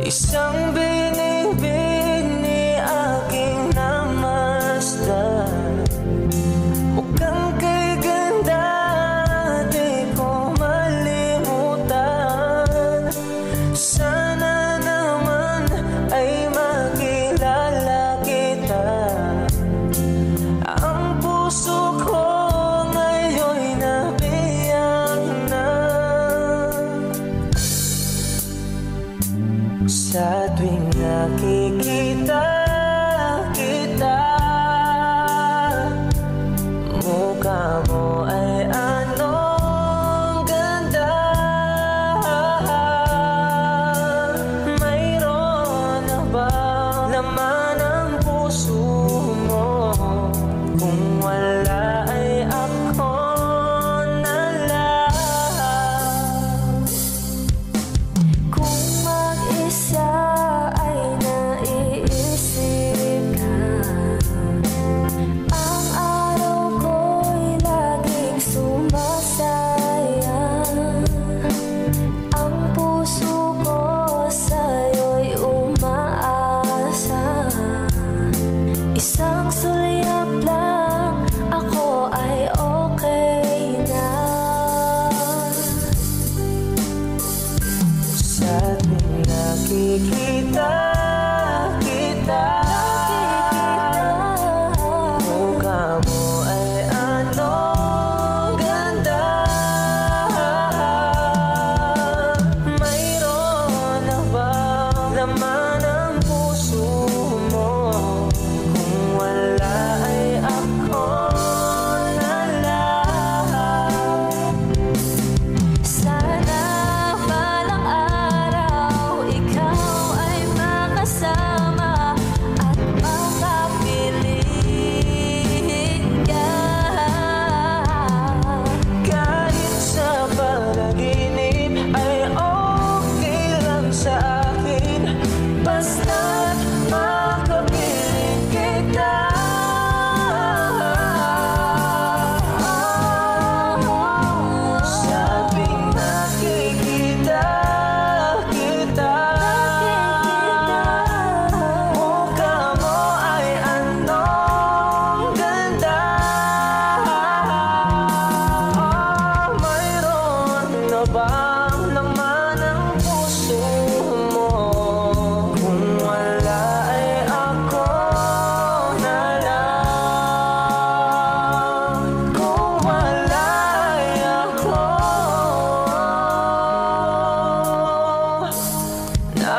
Isang binibini aking namasdan, mukhang kay ganda di ko malimutan. Sana naman ay makilala kita. Ang puso ko ngayon'y nabiyak na. Sa tuwing nakikita kita, mukha mo ay anong ganda. Mayroon na ba laman ang puso mo? Kung wala ay ako na lang. Kung mag-isa ay naiisip ka, ang araw ko'y laging sumasayang. Ang puso ko sa'yo'y umaasa. Isang sulyap lang, ako ay okay na. Sa tuwing nakikita kita, mukha mo ay anong ganda. Mayroon na ba laman ang puso mo? Kung wala ay ako na lang. Sana balang araw ikaw ay makasama at makapiling ka. Kahit sa panaginip ay okay lang sa akin, basta't makapiling kita. Sa tuwing nakikita kita, mukha mo ay anong ganda. Mayroon na bang laman ang puso mo? Kung wala ay ako na lang. Kung wala ay ako na